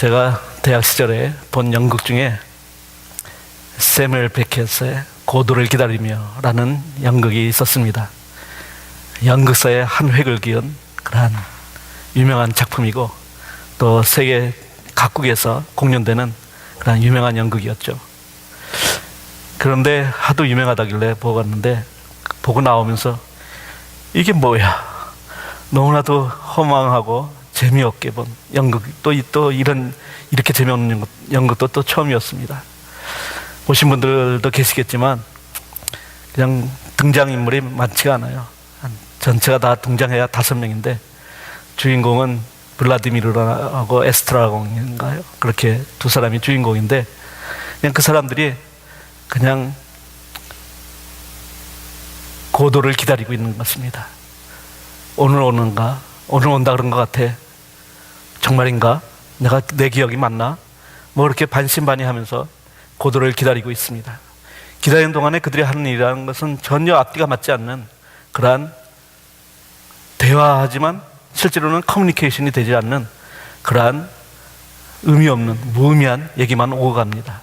제가 대학 시절에 본 연극 중에 세뮤얼 베켓의 고도를 기다리며 라는 연극이 있었습니다. 연극사의 한 획을 그은 그러한 유명한 작품이고 또 세계 각국에서 공연되는 그러한 유명한 연극이었죠. 그런데 하도 유명하다길래 보고 갔는데 보고 나오면서 이게 뭐야, 너무나도 허망하고 재미없게 본 연극, 또 이렇게 재미없는 연극도 또 처음이었습니다. 보신 분들도 계시겠지만 그냥 등장인물이 많지가 않아요. 전체가 다 등장해야 5명인데 주인공은 블라디미르하고 에스트라공인가요? 그렇게 두 사람이 주인공인데 그냥 그 사람들이 그냥 고도를 기다리고 있는 것입니다. 오늘 오는가? 오늘 온다 그런 것 같아. 정말인가? 내 기억이 맞나? 뭐 이렇게 반신반의하면서 고도를 기다리고 있습니다. 기다리는 동안에 그들이 하는 일이라는 것은 전혀 앞뒤가 맞지 않는 그러한 대화하지만 실제로는 커뮤니케이션이 되지 않는 그러한 의미 없는 무의미한 얘기만 오고 갑니다.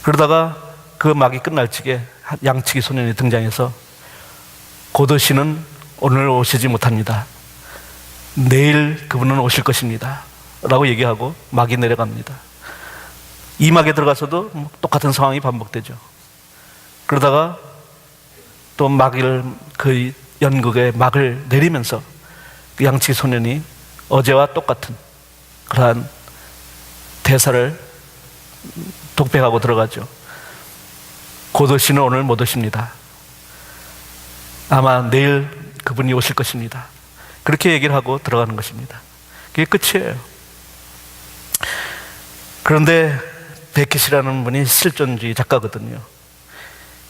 그러다가 그 막이 끝날 적에 양치기 소년이 등장해서 고도 씨는 오늘 오시지 못합니다. 내일 그분은 오실 것입니다. 라고 얘기하고 막이 내려갑니다. 이 막에 들어가서도 똑같은 상황이 반복되죠. 그러다가 또 그 연극의 막을 내리면서 그 양치기 소년이 어제와 똑같은 그러한 대사를 독백하고 들어가죠. 고도 씨는 오늘 못 오십니다. 아마 내일 그분이 오실 것입니다. 그렇게 얘기를 하고 들어가는 것입니다. 그게 끝이에요. 그런데 베켓이라는 분이 실존주의 작가거든요.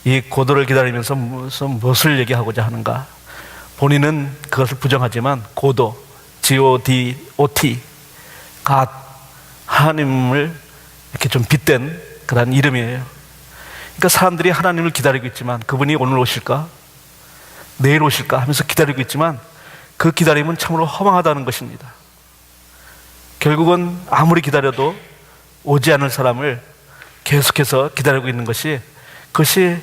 이 고도를 기다리면서 무엇을 얘기하고자 하는가? 본인은 그것을 부정하지만 고도, G-O-D-O-T, God, 하나님을 이렇게 좀 빗댄 그런 이름이에요. 그러니까 사람들이 하나님을 기다리고 있지만 그분이 오늘 오실까? 내일 오실까? 하면서 기다리고 있지만 그 기다림은 참으로 허망하다는 것입니다. 결국은 아무리 기다려도 오지 않을 사람을 계속해서 기다리고 있는 그것이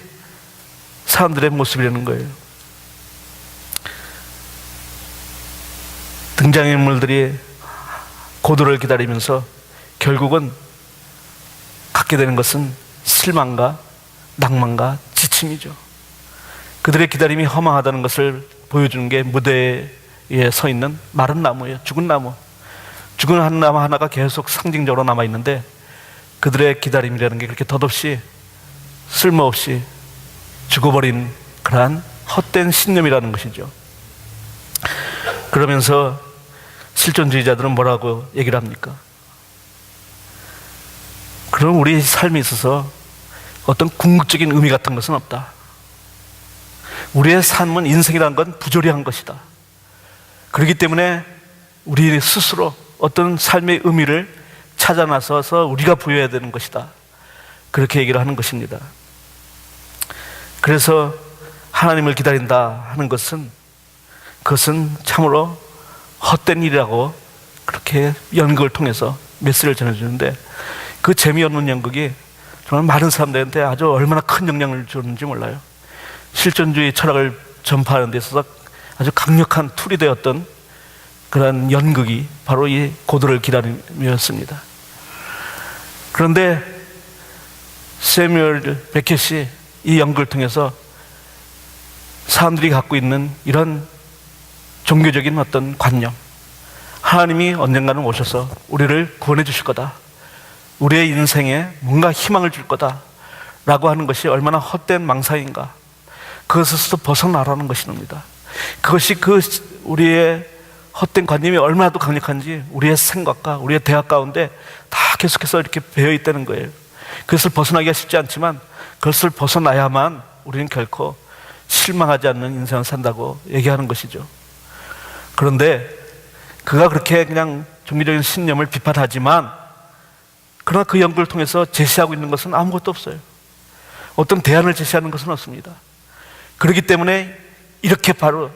사람들의 모습이라는 거예요. 등장인물들이 고도를 기다리면서 결국은 갖게 되는 것은 실망과 낭만과 지침이죠. 그들의 기다림이 허망하다는 것을 보여주는 게 무대에 서 있는 마른 나무예요. 죽은 나무. 죽은 한 나무 하나가 계속 상징적으로 남아있는데 그들의 기다림이라는 게 그렇게 덧없이 쓸모없이 죽어버린 그러한 헛된 신념이라는 것이죠. 그러면서 실존주의자들은 뭐라고 얘기를 합니까? 그럼 우리 삶에 있어서 어떤 궁극적인 의미 같은 것은 없다. 우리의 삶은, 인생이라는 건 부조리한 것이다. 그렇기 때문에 우리 스스로 어떤 삶의 의미를 찾아 나서서 우리가 부여해야 되는 것이다. 그렇게 얘기를 하는 것입니다. 그래서 하나님을 기다린다 하는 그것은 참으로 헛된 일이라고 그렇게 연극을 통해서 메시지를 전해주는데 그 재미없는 연극이 정말 많은 사람들한테 아주 얼마나 큰 영향을 주는지 몰라요. 실존주의 철학을 전파하는 데 있어서 아주 강력한 툴이 되었던 그런 연극이 바로 이 고도를 기다림이었습니다. 그런데 세뮤얼 베켓이 이 연극을 통해서 사람들이 갖고 있는 이런 종교적인 어떤 관념, 하나님이 언젠가는 오셔서 우리를 구원해 주실 거다, 우리의 인생에 뭔가 희망을 줄 거다 라고 하는 것이 얼마나 헛된 망상인가, 그것에서 벗어나라는 것입니다. 그것이 우리의 헛된 관념이 얼마나 도 강력한지 우리의 생각과 우리의 대학 가운데 다 계속해서 이렇게 배어 있다는 거예요. 그것을 벗어나기가 쉽지 않지만 그것을 벗어나야만 우리는 결코 실망하지 않는 인생을 산다고 얘기하는 것이죠. 그런데 그가 그렇게 그냥 종교적인 신념을 비판하지만 그러나 그 연구를 통해서 제시하고 있는 것은 아무것도 없어요. 어떤 대안을 제시하는 것은 없습니다. 그렇기 때문에 이렇게 바로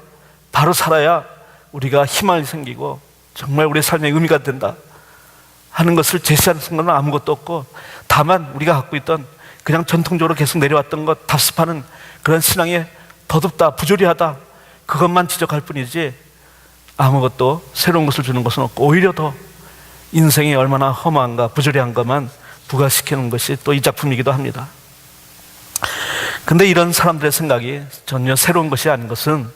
살아야 우리가 희망이 생기고 정말 우리의 삶에 의미가 된다 하는 것을 제시하는 순간은 아무것도 없고, 다만 우리가 갖고 있던 그냥 전통적으로 계속 내려왔던 것 답습하는 그런 신앙에 더덥다, 부조리하다, 그것만 지적할 뿐이지 아무것도 새로운 것을 주는 것은 없고, 오히려 더 인생이 얼마나 험한가, 부조리한 것만 부각시키는 것이 또 이 작품이기도 합니다. 근데 이런 사람들의 생각이 전혀 새로운 것이 아닌 것은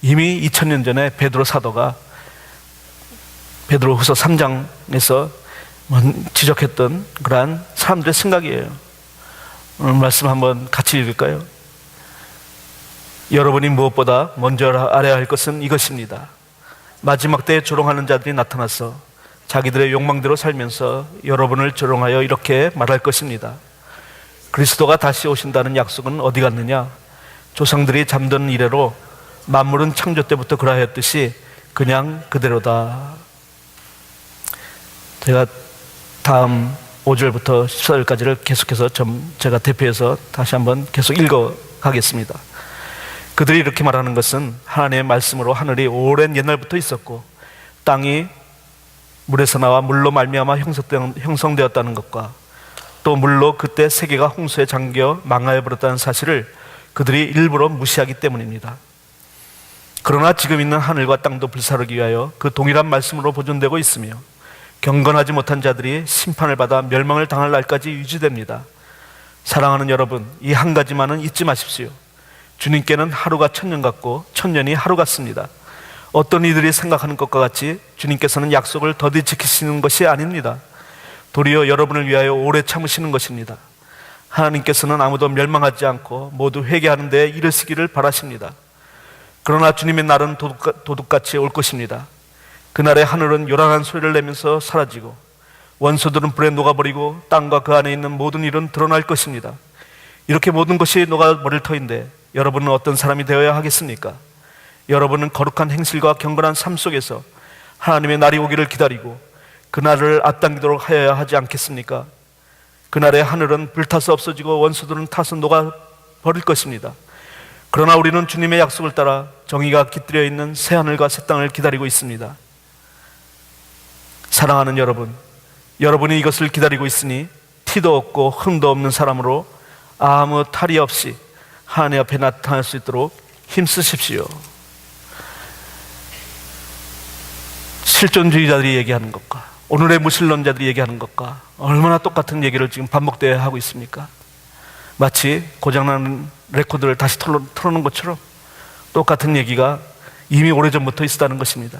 이미 2000년 전에 베드로 사도가 베드로후서 3장에서 지적했던 그러한 사람들의 생각이에요. 오늘 말씀 한번 같이 읽을까요? 여러분이 무엇보다 먼저 알아야 할 것은 이것입니다. 마지막 때에 조롱하는 자들이 나타나서 자기들의 욕망대로 살면서 여러분을 조롱하여 이렇게 말할 것입니다. 그리스도가 다시 오신다는 약속은 어디 갔느냐? 조상들이 잠든 이래로 만물은 창조 때부터 그러하였듯이 그냥 그대로다. 제가 다음 5절부터 14절까지를 계속해서 제가 대표해서 다시 한번 계속 읽어 가겠습니다. 그들이 이렇게 말하는 것은 하나님의 말씀으로 하늘이 오랜 옛날부터 있었고 땅이 물에서 나와 물로 말미암아 형성되었다는 것과 또 물로 그때 세계가 홍수에 잠겨 망하여 버렸다는 사실을 그들이 일부러 무시하기 때문입니다. 그러나 지금 있는 하늘과 땅도 불사르기 위하여 그 동일한 말씀으로 보존되고 있으며 경건하지 못한 자들이 심판을 받아 멸망을 당할 날까지 유지됩니다. 사랑하는 여러분, 이 한 가지만은 잊지 마십시오. 주님께는 하루가 1000년 같고 1000년이 하루 같습니다. 어떤 이들이 생각하는 것과 같이 주님께서는 약속을 더디 지키시는 것이 아닙니다. 도리어 여러분을 위하여 오래 참으시는 것입니다. 하나님께서는 아무도 멸망하지 않고 모두 회개하는 데 이르시기를 바라십니다. 그러나 주님의 날은 도둑같이 올 것입니다. 그날에 하늘은 요란한 소리를 내면서 사라지고 원소들은 불에 녹아버리고 땅과 그 안에 있는 모든 일은 드러날 것입니다. 이렇게 모든 것이 녹아버릴 터인데 여러분은 어떤 사람이 되어야 하겠습니까? 여러분은 거룩한 행실과 경건한 삶 속에서 하나님의 날이 오기를 기다리고 그날을 앞당기도록 하여야 하지 않겠습니까? 그날에 하늘은 불타서 없어지고 원수들은 타서 녹아버릴 것입니다. 그러나 우리는 주님의 약속을 따라 정의가 깃들여 있는 새 하늘과 새 땅을 기다리고 있습니다. 사랑하는 여러분, 여러분이 이것을 기다리고 있으니 티도 없고 흠도 없는 사람으로 아무 탈이 없이 하나님 앞에 나타날 수 있도록 힘쓰십시오. 실존주의자들이 얘기하는 것과 오늘의 무신론자들이 얘기하는 것과 얼마나 똑같은 얘기를 지금 반복되어 하고 있습니까? 마치 고장나는 레코드를 다시 틀어놓은 것처럼 똑같은 얘기가 이미 오래전부터 있었다는 것입니다.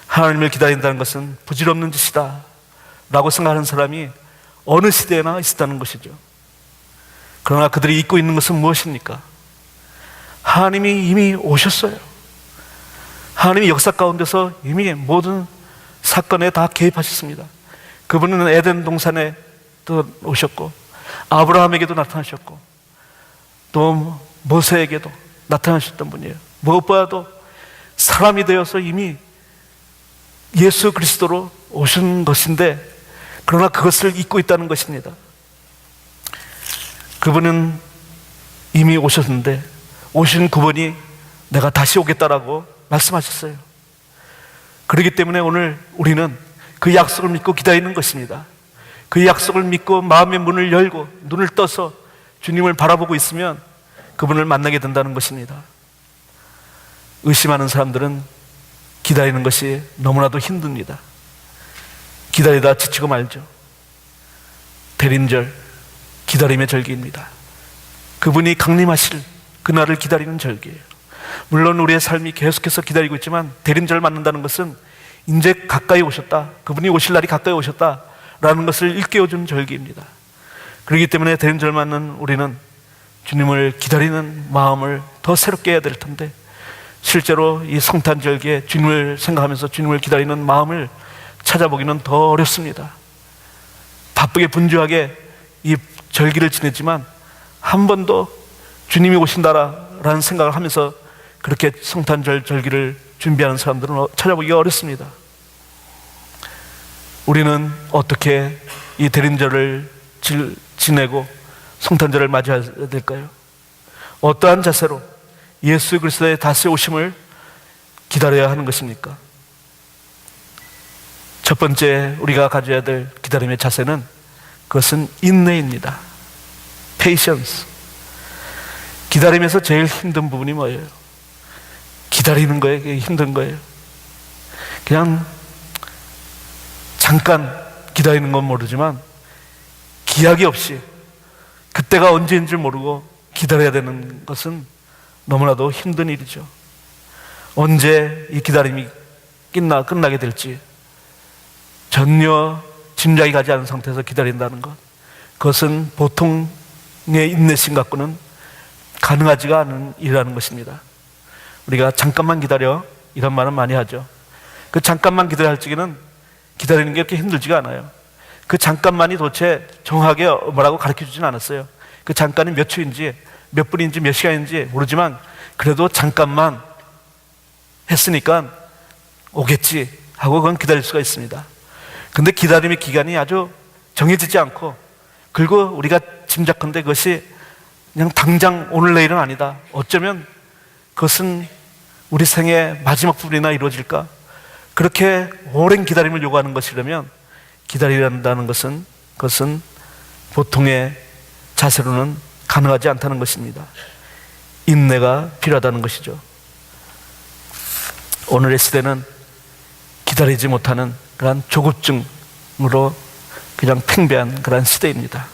하나님을 기다린다는 것은 부질없는 짓이다 라고 생각하는 사람이 어느 시대에나 있었다는 것이죠. 그러나 그들이 잊고 있는 것은 무엇입니까? 하나님이 이미 오셨어요. 하나님이 역사 가운데서 이미 모든 사건에 다 개입하셨습니다. 그분은 에덴 동산에 또 오셨고 아브라함에게도 나타나셨고 또 모세에게도 나타나셨던 분이에요. 무엇보다도 사람이 되어서 이미 예수 그리스도로 오신 것인데 그러나 그것을 잊고 있다는 것입니다. 그분은 이미 오셨는데 오신 그분이 내가 다시 오겠다라고 말씀하셨어요. 그렇기 때문에 오늘 우리는 그 약속을 믿고 기다리는 것입니다. 그 약속을 믿고 마음의 문을 열고 눈을 떠서 주님을 바라보고 있으면 그분을 만나게 된다는 것입니다. 의심하는 사람들은 기다리는 것이 너무나도 힘듭니다. 기다리다 지치고 말죠. 대림절, 기다림의 절기입니다. 그분이 강림하실 그날을 기다리는 절기예요. 물론 우리의 삶이 계속해서 기다리고 있지만 대림절 맞는다는 것은 이제 가까이 오셨다, 그분이 오실 날이 가까이 오셨다라는 것을 일깨워주는 절기입니다. 그렇기 때문에 대림절 맞는 우리는 주님을 기다리는 마음을 더 새롭게 해야 될 텐데 실제로 이 성탄절기에 주님을 생각하면서 주님을 기다리는 마음을 찾아보기는 더 어렵습니다. 바쁘게 분주하게 이 절기를 지냈지만 한 번도 주님이 오신다라는 생각을 하면서 그렇게 성탄절 절기를 준비하는 사람들은 찾아보기가 어렵습니다. 우리는 어떻게 이 대림절을 지내고 성탄절을 맞이해야 될까요? 어떠한 자세로 예수 그리스도의 다시 오심을 기다려야 하는 것입니까? 첫 번째 우리가 가져야 될 기다림의 자세는 그것은 인내입니다. patience. 기다림에서 제일 힘든 부분이 뭐예요? 기다리는 거예요. 그게 힘든 거예요. 그냥 잠깐 기다리는 건 모르지만 기약이 없이 그때가 언제인 줄 모르고 기다려야 되는 것은 너무나도 힘든 일이죠. 언제 이 기다림이 끝나게 될지 전혀 짐작이 가지 않은 상태에서 기다린다는 것, 그것은 보통의 인내심 갖고는 가능하지가 않은 일이라는 것입니다. 우리가 잠깐만 기다려 이런 말은 많이 하죠. 그 잠깐만 기다려야 할 적에는 기다리는 게 이렇게 힘들지가 않아요. 그 잠깐만이 도대체 정확하게 뭐라고 가르쳐 주진 않았어요. 그 잠깐이 몇 초인지 몇 분인지 몇 시간인지 모르지만 그래도 잠깐만 했으니까 오겠지 하고 그건 기다릴 수가 있습니다. 근데 기다림의 기간이 아주 정해지지 않고, 그리고 우리가 짐작컨대 그것이 그냥 당장 오늘 내일은 아니다, 어쩌면 그것은 우리 생의 마지막 부분이나 이루어질까, 그렇게 오랜 기다림을 요구하는 것이라면 기다린다는 것은 그것은 보통의 자세로는 가능하지 않다는 것입니다. 인내가 필요하다는 것이죠. 오늘의 시대는 기다리지 못하는 그런 조급증으로 그냥 팽배한 그런 시대입니다.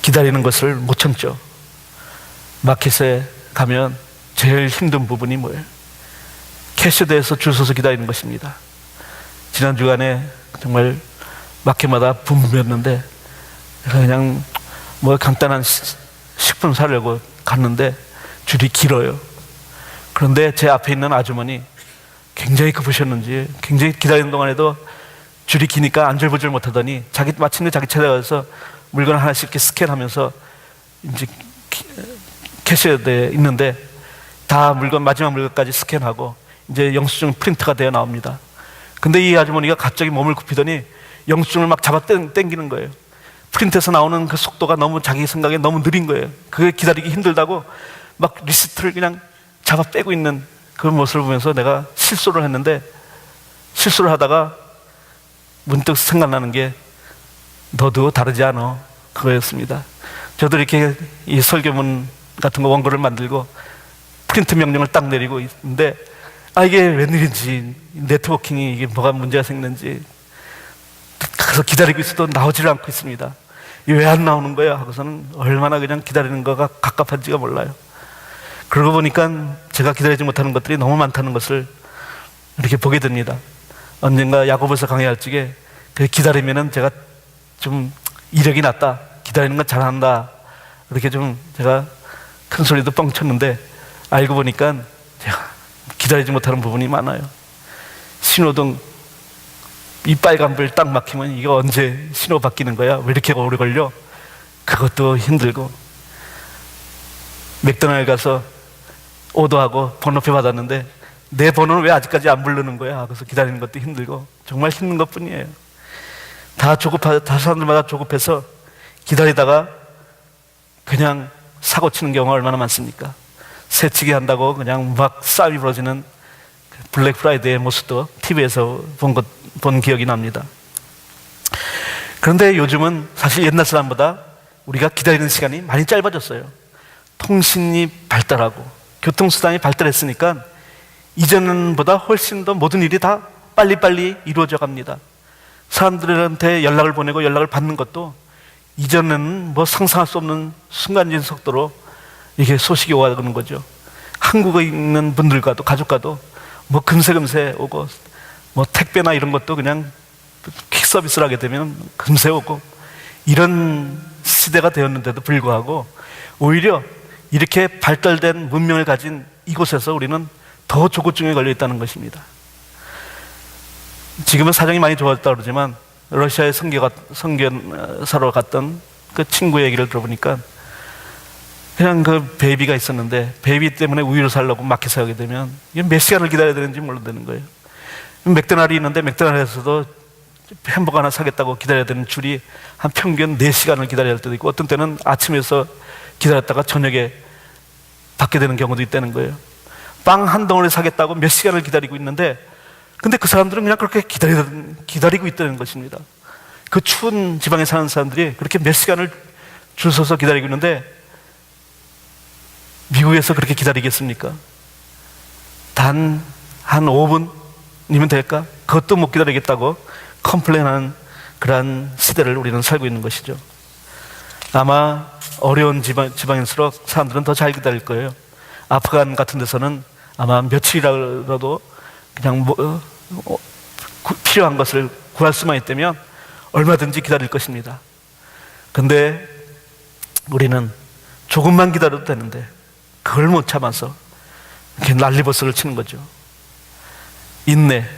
기다리는 것을 못 참죠. 마켓에 가면 제일 힘든 부분이 뭐예요? 캐셔대에서 줄 서서 기다리는 것입니다. 지난 주간에 정말 마켓마다 붐볐는데 그냥 뭐 간단한 식품 사려고 갔는데 줄이 길어요. 그런데 제 앞에 있는 아주머니 굉장히 급하셨는지 굉장히 기다리는 동안에도 줄이 기니까 안절부절 못하더니 마침내 자기 차례에 가서 물건 하나씩 이렇게 스캔하면서 이제 캐셔대에 있는데 다 마지막 물건까지 스캔하고 이제 영수증 프린트가 되어 나옵니다. 근데 이 아주머니가 갑자기 몸을 굽히더니 영수증을 막 잡아 당기는 거예요. 프린트에서 나오는 그 속도가 너무 자기 생각에 너무 느린 거예요. 그게 기다리기 힘들다고 막 리스트를 그냥 잡아 빼고 있는 그 모습을 보면서 내가 실수를 했는데, 실수를 하다가 문득 생각나는 게 너도 다르지 않아, 그거였습니다. 저도 이렇게 이 설교문 같은 거 원고를 만들고 프린트 명령을 딱 내리고 있는데 이게 웬일인지, 네트워킹이 이게 뭐가 문제가 생겼는지 그래서 기다리고 있어도 나오지를 않고 있습니다. 이게 왜 안 나오는 거야 하고서는 얼마나 그냥 기다리는 거가 갑갑한지가 몰라요. 그러고 보니까 제가 기다리지 못하는 것들이 너무 많다는 것을 이렇게 보게 됩니다. 언젠가 야고보서 강의할 적에 기다리면은 제가 좀 이력이 낮다, 기다리는 건 잘한다, 이렇게 좀 제가 큰 소리도 뻥 쳤는데 알고 보니까 제가 기다리지 못하는 부분이 많아요. 신호등 이 빨간불 딱 막히면 이거 언제 신호 바뀌는 거야? 왜 이렇게 오래 걸려? 그것도 힘들고, 맥도날드 가서 오더하고 번호표 받았는데 내 번호는 왜 아직까지 안 부르는 거야? 그래서 기다리는 것도 힘들고, 정말 힘든 것뿐이에요. 다 사람들마다 조급해서 기다리다가 그냥 사고 치는 경우가 얼마나 많습니까? 새치기 한다고 그냥 막 싸움이 벌어지는 블랙 프라이데이의 모습도 TV에서 본 기억이 납니다. 그런데 요즘은 사실 옛날 사람보다 우리가 기다리는 시간이 많이 짧아졌어요. 통신이 발달하고 교통수단이 발달했으니까 이전보다 훨씬 더 모든 일이 다 빨리빨리 이루어져 갑니다. 사람들한테 연락을 보내고 연락을 받는 것도 이전에는 뭐 상상할 수 없는 순간적인 속도로 이게 소식이 오가는 거죠. 한국에 있는 분들과도, 가족과도 뭐 금세 오고, 뭐 택배나 이런 것도 그냥 퀵 서비스를 하게 되면 금세 오고, 이런 시대가 되었는데도 불구하고 오히려 이렇게 발달된 문명을 가진 이곳에서 우리는 더 조급증에 걸려 있다는 것입니다. 지금은 사정이 많이 좋아졌다고 그러지만 러시아에 선교사로 갔던 그 친구 얘기를 들어보니까 그냥 그 베이비가 있었는데 베이비 때문에 우유를 사려고 마켓에 가게 되면 이게 몇 시간을 기다려야 되는지 모르는 거예요. 맥도날드이 있는데 맥도날드에서도 햄버거 하나 사겠다고 기다려야 되는 줄이 한 평균 4시간을 기다려야 할 때도 있고, 어떤 때는 아침에서 기다렸다가 저녁에 받게 되는 경우도 있다는 거예요. 빵 한 덩어리 사겠다고 몇 시간을 기다리고 있는데 근데 그 사람들은 그냥 그렇게 기다리고 있다는 것입니다. 그 추운 지방에 사는 사람들이 그렇게 몇 시간을 줄 서서 기다리고 있는데 미국에서 그렇게 기다리겠습니까? 단 한 5분이면 될까? 그것도 못 기다리겠다고 컴플레인하는 그러한 시대를 우리는 살고 있는 것이죠. 아마 어려운 지방일수록 사람들은 더 잘 기다릴 거예요. 아프간 같은 데서는 아마 며칠이라도 그냥 필요한 것을 구할 수만 있다면 얼마든지 기다릴 것입니다. 근데 우리는 조금만 기다려도 되는데 그걸 못 참아서 이렇게 난리버스를 치는 거죠. 인내,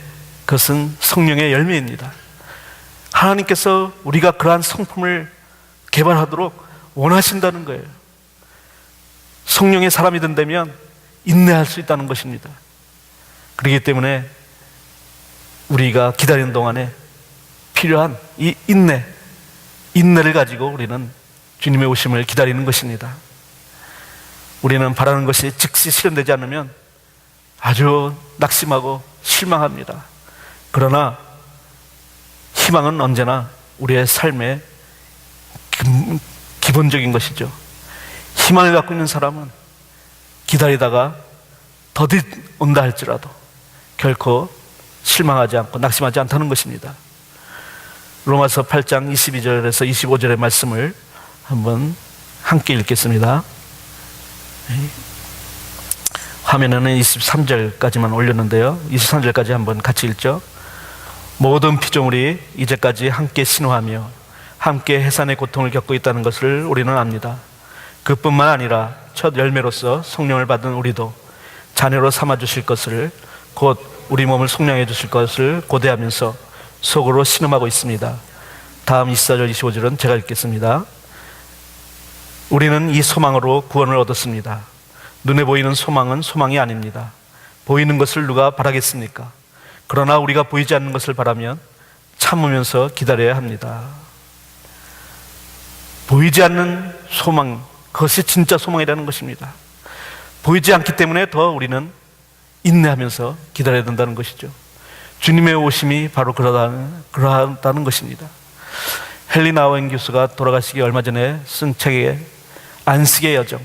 그것은 성령의 열매입니다. 하나님께서 우리가 그러한 성품을 개발하도록 원하신다는 거예요. 성령의 사람이 된다면 인내할 수 있다는 것입니다. 그렇기 때문에 우리가 기다리는 동안에 필요한 이 인내를 가지고 우리는 주님의 오심을 기다리는 것입니다. 우리는 바라는 것이 즉시 실현되지 않으면 아주 낙심하고 실망합니다. 그러나 희망은 언제나 우리의 삶의 기본적인 것이죠. 희망을 갖고 있는 사람은 기다리다가 더디 온다 할지라도 결코 실망하지 않고 낙심하지 않다는 것입니다. 로마서 8장 22절에서 25절의 말씀을 한번 함께 읽겠습니다. 화면에는 23절까지만 올렸는데요, 23절까지 한번 같이 읽죠. 모든 피조물이 이제까지 함께 신호하며 함께 해산의 고통을 겪고 있다는 것을 우리는 압니다. 그뿐만 아니라 첫 열매로서 성령을 받은 우리도 자녀로 삼아주실 것을, 곧 우리 몸을 속량해 주실 것을 고대하면서 속으로 신음하고 있습니다. 다음 24절 25절은 제가 읽겠습니다. 우리는 이 소망으로 구원을 얻었습니다. 눈에 보이는 소망은 소망이 아닙니다. 보이는 것을 누가 바라겠습니까? 그러나 우리가 보이지 않는 것을 바라면 참으면서 기다려야 합니다. 보이지 않는 소망, 그것이 진짜 소망이라는 것입니다. 보이지 않기 때문에 더 우리는 인내하면서 기다려야 된다는 것이죠. 주님의 오심이 바로 그러하다는 것입니다. 헨리 나우엔 교수가 돌아가시기 얼마 전에 쓴 책에 안식의 여정,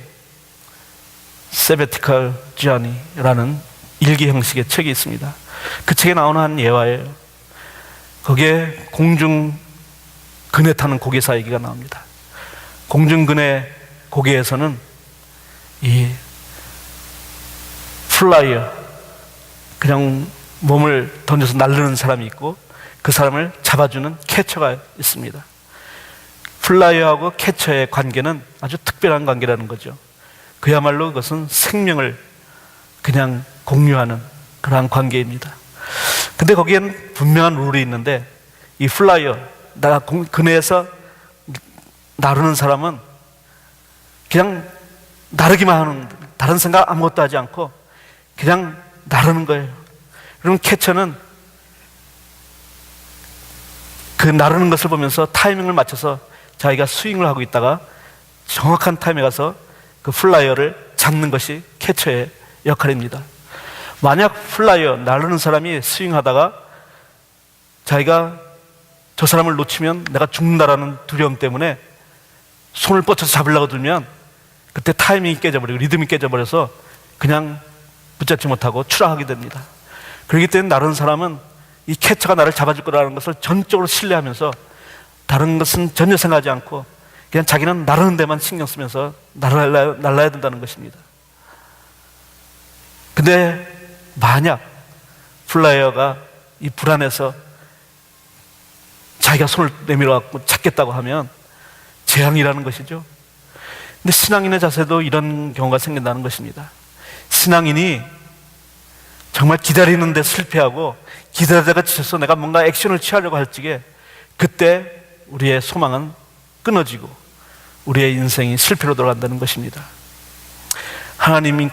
Sabbatical Journey라는 일기 형식의 책이 있습니다. 그 책에 나오는 한 예화예요. 거기에 공중근해 타는 고개사 얘기가 나옵니다. 공중근해 고개에서는 이 플라이어, 그냥 몸을 던져서 날르는 사람이 있고 그 사람을 잡아주는 캐쳐가 있습니다. 플라이어하고 캐쳐의 관계는 아주 특별한 관계라는 거죠. 그야말로 그것은 생명을 그냥 공유하는 그러한 관계입니다. 근데 거기에는 분명한 룰이 있는데, 이 플라이어, 그네에서 나르는 사람은 그냥 나르기만 하는, 다른 생각 아무것도 하지 않고 그냥 나르는 거예요. 그럼 캐쳐는 그 나르는 것을 보면서 타이밍을 맞춰서 자기가 스윙을 하고 있다가 정확한 타임에 가서 그 플라이어를 잡는 것이 캐쳐의 역할입니다. 만약 플라이어, 나르는 사람이 스윙하다가 자기가 저 사람을 놓치면 내가 죽는다라는 두려움 때문에 손을 뻗쳐서 잡으려고 들면 그때 타이밍이 깨져버리고 리듬이 깨져버려서 그냥 붙잡지 못하고 추락하게 됩니다. 그렇기 때문에 나르는 사람은 이 캐쳐가 나를 잡아줄 거라는 것을 전적으로 신뢰하면서 다른 것은 전혀 생각하지 않고 그냥 자기는 나르는 데만 신경 쓰면서 날라야 된다는 것입니다. 근데 만약 플라이어가 이 불안해서 자기가 손을 내밀어 갖고 잡겠다고 하면 재앙이라는 것이죠. 근데 신앙인의 자세도 이런 경우가 생긴다는 것입니다. 신앙인이 정말 기다리는데 실패하고 기다리다가 지쳐서 내가 뭔가 액션을 취하려고 할 적에 그때 우리의 소망은 끊어지고 우리의 인생이 실패로 돌아간다는 것입니다. 하나님이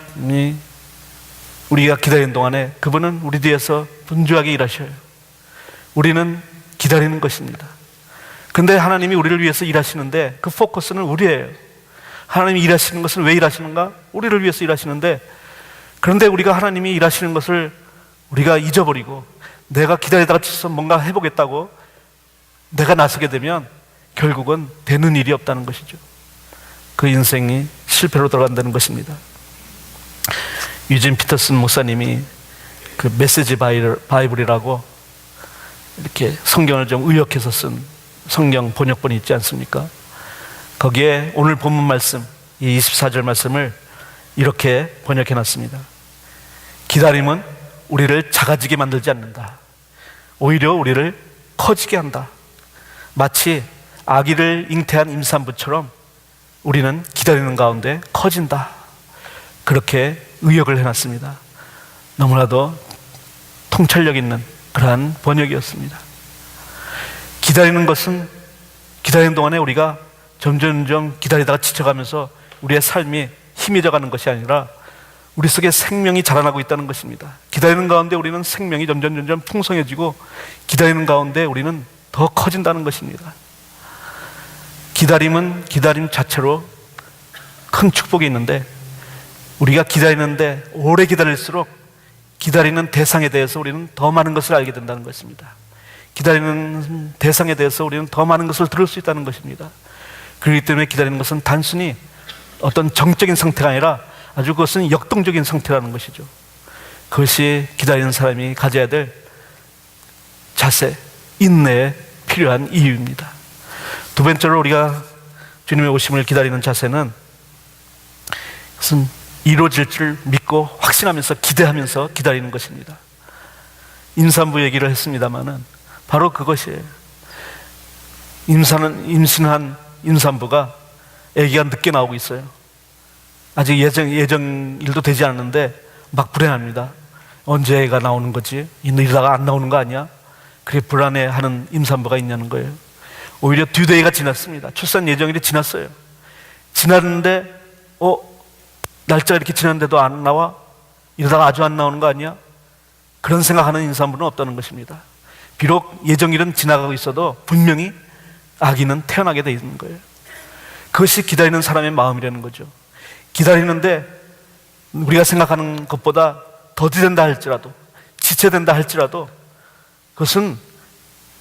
우리가 기다리는 동안에 그분은 우리 뒤에서 분주하게 일하셔요. 우리는 기다리는 것입니다. 근데 하나님이 우리를 위해서 일하시는데 그 포커스는 우리예요. 하나님이 일하시는 것은 왜 일하시는가? 우리를 위해서 일하시는데, 그런데 우리가 하나님이 일하시는 것을 우리가 잊어버리고 내가 기다리다가 지쳐서 뭔가 해보겠다고 내가 나서게 되면 결국은 되는 일이 없다는 것이죠. 그 인생이 실패로 돌아간다는 것입니다. 유진 피터슨 목사님이 그 메시지 바이블이라고 이렇게 성경을 좀 의역해서 쓴 성경 번역본이 있지 않습니까? 거기에 오늘 본문 말씀, 이 24절 말씀을 이렇게 번역해 놨습니다. 기다림은 우리를 작아지게 만들지 않는다. 오히려 우리를 커지게 한다. 마치 아기를 잉태한 임산부처럼 우리는 기다리는 가운데 커진다. 그렇게 의역을 해놨습니다. 너무나도 통찰력 있는 그러한 번역이었습니다. 기다리는 것은 기다리는 동안에 우리가 점점 기다리다가 지쳐가면서 우리의 삶이 희미해져가는 것이 아니라 우리 속에 생명이 자라나고 있다는 것입니다. 기다리는 가운데 우리는 생명이 점점 풍성해지고 기다리는 가운데 우리는 더 커진다는 것입니다. 기다림은 기다림 자체로 큰 축복이 있는데 우리가 기다리는데 오래 기다릴수록 기다리는 대상에 대해서 우리는 더 많은 것을 알게 된다는 것입니다. 기다리는 대상에 대해서 우리는 더 많은 것을 들을 수 있다는 것입니다. 그렇기 때문에 기다리는 것은 단순히 어떤 정적인 상태가 아니라 아주 그것은 역동적인 상태라는 것이죠. 그것이 기다리는 사람이 가져야 될 자세, 인내에 필요한 이유입니다. 두 번째로 우리가 주님의 오심을 기다리는 자세는 그것은 이루어질 줄 믿고 확신하면서 기대하면서 기다리는 것입니다. 임산부 얘기를 했습니다마는 바로 그것이에요. 임신한 임산부가 아기가 늦게 나오고 있어요. 아직 예정일도 되지 않았는데 막 불안합니다. 언제 애가 나오는 거지? 이러다가 안 나오는 거 아니야? 그렇게 불안해하는 임산부가 있냐는 거예요. 오히려 듀데이가 지났습니다. 출산 예정일이 지났어요. 지났는데 날짜가 이렇게 지났는데도 안 나와? 이러다가 아주 안 나오는 거 아니야? 그런 생각하는 임산부는 없다는 것입니다. 비록 예정일은 지나가고 있어도 분명히 아기는 태어나게 돼 있는 거예요. 그것이 기다리는 사람의 마음이라는 거죠. 기다리는데 우리가 생각하는 것보다 더디된다 할지라도, 지체된다 할지라도 그것은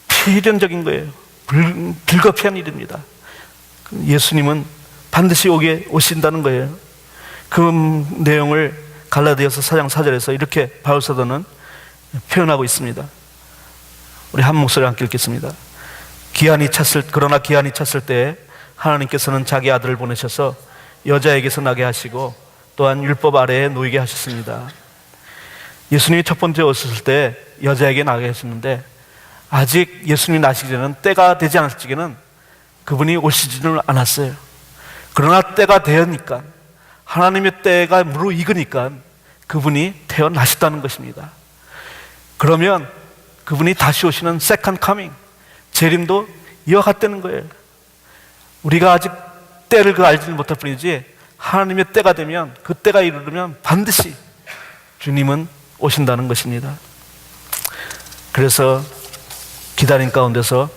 필연적인 거예요. 불가피한 일입니다. 예수님은 반드시 오신다는 거예요. 그 내용을 갈라디아서 4장 4절에서 이렇게 바울 사도는 표현하고 있습니다. 우리 한 목소리 함께 읽겠습니다. 그러나 기한이 찼을 때에 하나님께서는 자기 아들을 보내셔서 여자에게서 나게 하시고 또한 율법 아래에 놓이게 하셨습니다. 예수님이 첫 번째 오셨을 때 여자에게 나게 하셨는데 아직 예수님이 나시기 전에는 때가 되지 않았을 적에는 그분이 오시지는 않았어요. 그러나 때가 되었니까 하나님의 때가 무르익으니까 그분이 태어나셨다는 것입니다. 그러면 그분이 다시 오시는 세컨드 커밍, 재림도 이어갔다는 거예요. 우리가 아직 때를 알지는 못할 뿐이지 하나님의 때가 되면, 그 때가 이르면 반드시 주님은 오신다는 것입니다. 그래서 기다림 가운데서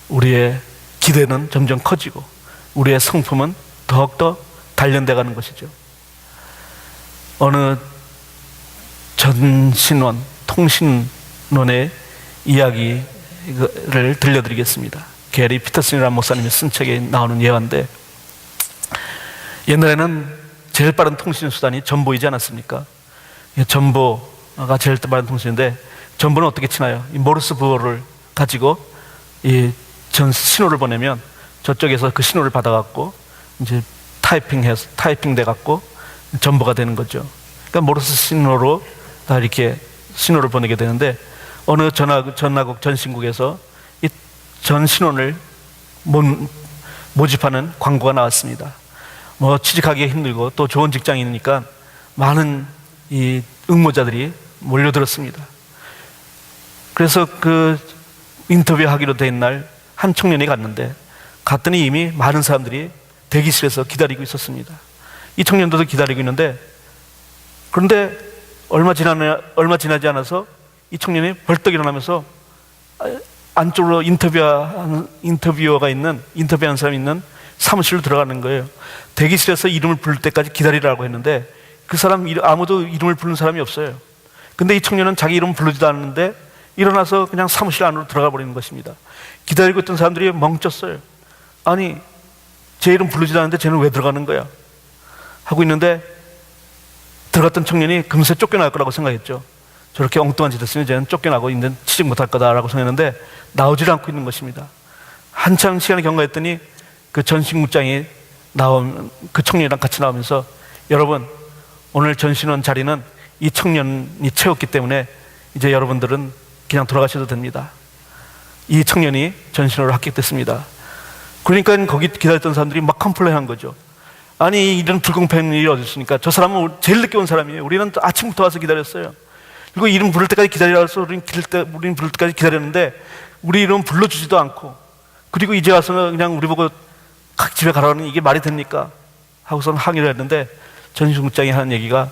우리의 기대는 점점 커지고 우리의 성품은 더욱더 단련돼 가는 것이죠. 어느 전신원, 통신론의 이야기를 들려드리겠습니다. 게리 피터슨이라는 목사님이 쓴 책에 나오는 예화인데, 옛날에는 제일 빠른 통신 수단이 전보이지 않았습니까? 전보가 제일 빠른 통신인데, 전보는 어떻게 치나요? 이 모르스 부호를 가지고 이 전 신호를 보내면 저쪽에서 그 신호를 받아갖고 이제 타이핑돼 갖고 전보가 되는 거죠. 그러니까 모르스 신호로 다 이렇게 신호를 보내게 되는데, 어느 전화국 전신국에서 이 전 신호를 모집하는 광고가 나왔습니다. 취직하기 힘들고 또 좋은 직장이니까 많은 이 응모자들이 몰려들었습니다. 그래서 그 인터뷰하기로 된 날 한 청년이 갔더니 이미 많은 사람들이 대기실에서 기다리고 있었습니다. 이 청년도 기다리고 있는데, 그런데 얼마 지나지 않아서 이 청년이 벌떡 일어나면서 안쪽으로 인터뷰하는 사람이 있는 사무실로 들어가는 거예요. 대기실에서 이름을 부를 때까지 기다리라고 했는데 그 사람 아무도 이름을 부르는 사람이 없어요. 근데 이 청년은 자기 이름 부르지도 않는데 일어나서 그냥 사무실 안으로 들어가 버리는 것입니다. 기다리고 있던 사람들이 멍쳤어요. 아니, 제 이름 부르지도 않는데 쟤는 왜 들어가는 거야? 하고 있는데 들어갔던 청년이 금세 쫓겨날 거라고 생각했죠. 저렇게 엉뚱한 짓 했으면 쟤는 쫓겨나고 이제 취직 못할 거다라고 생각했는데 나오질 않고 있는 것입니다. 한참 시간이 경과했더니 그 전신국장이 나오면 그 청년이랑 같이 나오면서 여러분, 오늘 전신원 자리는 이 청년이 채웠기 때문에 이제 여러분들은 그냥 돌아가셔도 됩니다. 이 청년이 전신원으로 합격됐습니다. 그러니까 거기 기다렸던 사람들이 막 컴플레인한 거죠. 아니, 이런 불공평한 일이 어디 있습니까? 저 사람은 제일 늦게 온 사람이에요. 우리는 아침부터 와서 기다렸어요. 그리고 이름 부를 때까지 기다려서 우리는 부를 때까지 기다렸는데 우리 이름 불러주지도 않고, 그리고 이제 와서는 그냥 우리 보고 각 집에 가라는 이게 말이 됩니까? 하고서는 항의를 했는데 전신국장이 하는 얘기가,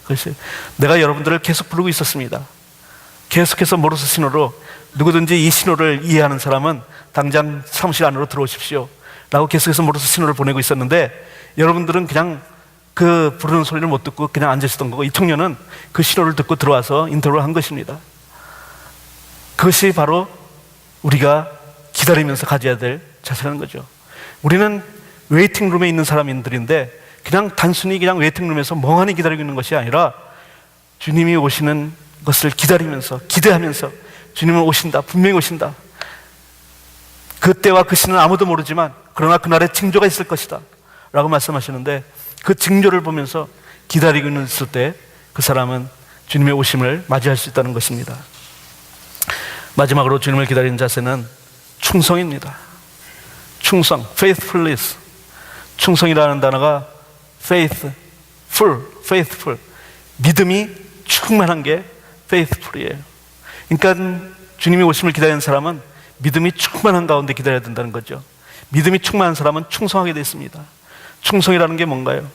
글쎄, 내가 여러분들을 계속 부르고 있었습니다. 계속해서 모르스 신호로 누구든지 이 신호를 이해하는 사람은 당장 사무실 안으로 들어오십시오 라고 계속해서 모르스 신호를 보내고 있었는데 여러분들은 그냥 그 부르는 소리를 못 듣고 그냥 앉으시던 거고, 이 청년은 그 신호를 듣고 들어와서 인터뷰를 한 것입니다. 그것이 바로 우리가 기다리면서 가져야 될 자세라는 거죠. 우리는 웨이팅룸에 있는 사람들인데 그냥 단순히 그냥 웨이팅룸에서 멍하니 기다리고 있는 것이 아니라 주님이 오시는 것을 기다리면서, 기대하면서, 주님은 오신다, 분명히 오신다, 그때와 그 시는 아무도 모르지만 그러나 그날에 징조가 있을 것이다 라고 말씀하시는데, 그 징조를 보면서 기다리고 있을 때 그 사람은 주님의 오심을 맞이할 수 있다는 것입니다. 마지막으로 주님을 기다리는 자세는 충성입니다. 충성, faithfulness. 충성이라는 단어가 faithful, 믿음이 충만한 게 faithful이에요. 그러니까 주님이 오심을 기다리는 사람은 믿음이 충만한 가운데 기다려야 된다는 거죠. 믿음이 충만한 사람은 충성하게 되어 있습니다. 충성이라는 게 뭔가요?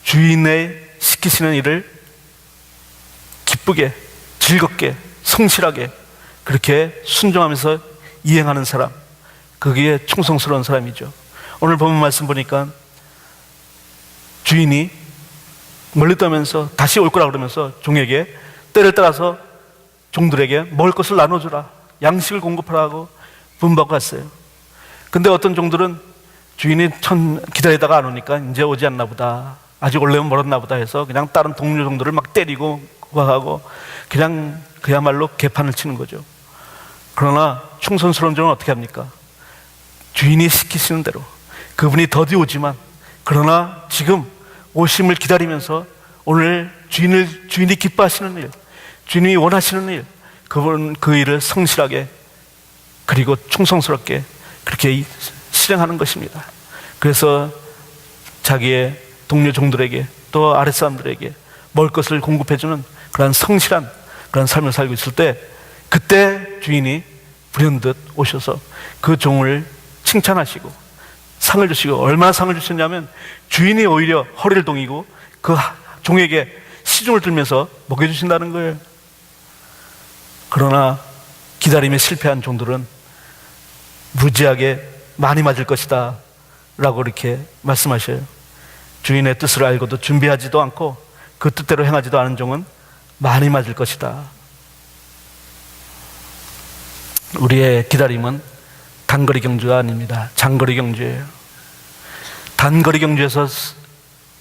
주인의 시키시는 일을 기쁘게, 즐겁게, 성실하게 그렇게 순종하면서 이행하는 사람, 그게 충성스러운 사람이죠. 오늘 본문 말씀 보니까 주인이 멀리 떠면서 다시 올 거라 그러면서 종에게 때를 따라서 종들에게 먹을 것을 나눠주라, 양식을 공급하라고 분부하고 갔어요. 근데 어떤 종들은 주인이 기다리다가 안 오니까 이제 오지 않나 보다, 아직 올려면 멀었나 보다 해서 그냥 다른 동료 종들을 막 때리고 구박하고 그냥 그야말로 개판을 치는 거죠. 그러나 충성스러운 종은 어떻게 합니까? 주인이 시키시는 대로, 그분이 더디 오지만 그러나 지금 오심을 기다리면서 오늘 주인이 기뻐하시는 일, 주인이 원하시는 일, 그 일을 성실하게 그리고 충성스럽게 그렇게 실행하는 것입니다. 그래서 자기의 동료 종들에게 또 아랫사람들에게 먹을 것을 공급해주는 그런 성실한 그런 삶을 살고 있을 때, 그때 주인이 불현듯 오셔서 그 종을 칭찬하시고 상을 주시고, 얼마나 상을 주셨냐면 주인이 오히려 허리를 동이고 그 종에게 시중을 들면서 먹여주신다는 거예요. 그러나 기다림에 실패한 종들은 무지하게 많이 맞을 것이다 라고 이렇게 말씀하셔요. 주인의 뜻을 알고도 준비하지도 않고 그 뜻대로 행하지도 않은 종은 많이 맞을 것이다. 우리의 기다림은 단거리 경주가 아닙니다. 장거리 경주예요. 단거리 경주에서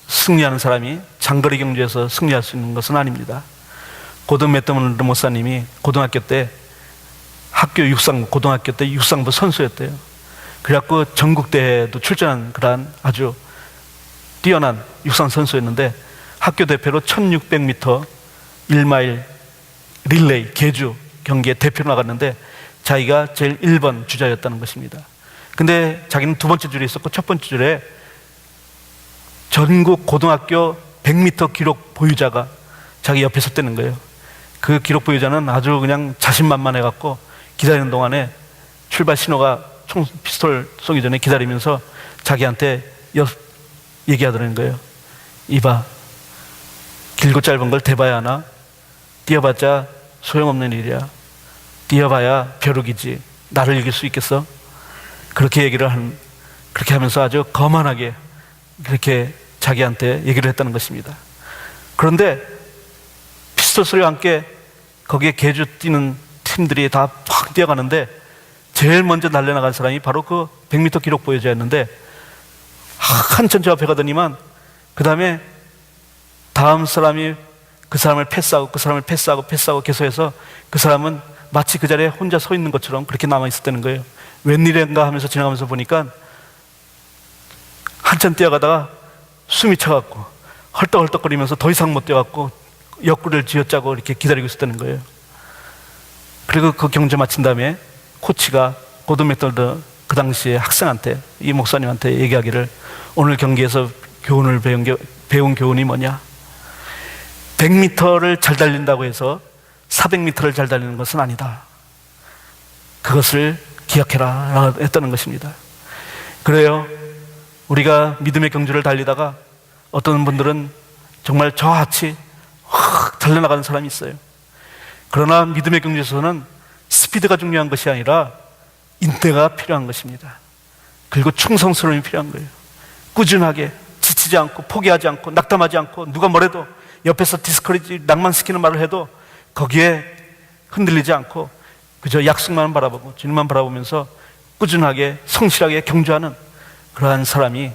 승리하는 사람이 장거리 경주에서 승리할 수 있는 것은 아닙니다. 고든 맥더머드 목사님이 고등학교 때 고등학교 때 육상부 선수였대요. 그래갖고 전국대회도 출전한 그런 아주 뛰어난 육상 선수였는데 학교 대표로 1600m 1마일 릴레이 계주 경기에 대표로 나갔는데 자기가 제일 1번 주자였다는 것입니다. 근데 자기는 두 번째 줄에 있었고 첫 번째 줄에 전국 고등학교 100m 기록 보유자가 자기 옆에 섰다는 거예요. 그 기록 보유자는 아주 그냥 자신만만해갖고 기다리는 동안에 출발 신호가 피스톨 쏘기 전에 기다리면서 자기한테 얘기하더라는 거예요. 이봐, 길고 짧은 걸 대봐야 하나? 뛰어봤자 소용없는 일이야. 뛰어봐야 벼룩이지. 나를 이길 수 있겠어? 그렇게 하면서 아주 거만하게 그렇게 자기한테 얘기를 했다는 것입니다. 그런데 피스톨 소리와 함께 거기에 계주 뛰는 팀들이 다 팍 뛰어가는데 제일 먼저 날려나간 사람이 바로 그 100m 기록 보여자였는데 한참 저 앞에 가더니만 그 다음에 다음 사람이 그 사람을 패스하고 그 사람을 패스하고 계속해서 그 사람은 마치 그 자리에 혼자 서 있는 것처럼 그렇게 남아있었다는 거예요. 웬일인가 하면서 지나가면서 보니까 한참 뛰어가다가 숨이 차갖고 헐떡헐떡거리면서 더 이상 못 뛰어갖고 옆구리를 쥐어짜고 이렇게 기다리고 있었다는 거예요. 그리고 그 경주 마친 다음에 코치가 고든 맥도날드 그 당시에 학생한테, 이 목사님한테 얘기하기를, 오늘 경기에서 배운 교훈이 뭐냐? 100m를 잘 달린다고 해서 400m를 잘 달리는 것은 아니다. 그것을 기억해라 했다는 것입니다. 그래요. 우리가 믿음의 경주를 달리다가 어떤 분들은 정말 저하치 확 달려나가는 사람이 있어요. 그러나 믿음의 경주에서는 스피드가 중요한 것이 아니라 인내가 필요한 것입니다. 그리고 충성스러움이 필요한 거예요. 꾸준하게 지치지 않고 포기하지 않고 낙담하지 않고 누가 뭐래도 옆에서 디스커리지 낭만시키는 말을 해도 거기에 흔들리지 않고 그저 약속만 바라보고 주님만 바라보면서 꾸준하게 성실하게 경주하는 그러한 사람이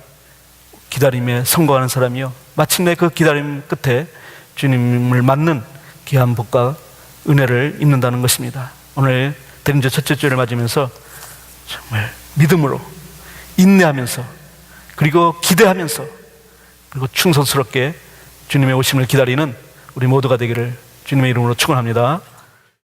기다림에 성공하는 사람이요, 마침내 그 기다림 끝에 주님을 맞는 귀한 복과 은혜를 입는다는 것입니다. 오늘 대림절 첫째 주를 맞으면서 정말 믿음으로 인내하면서 그리고 기대하면서 그리고 충성스럽게 주님의 오심을 기다리는 우리 모두가 되기를 주님의 이름으로 축원합니다.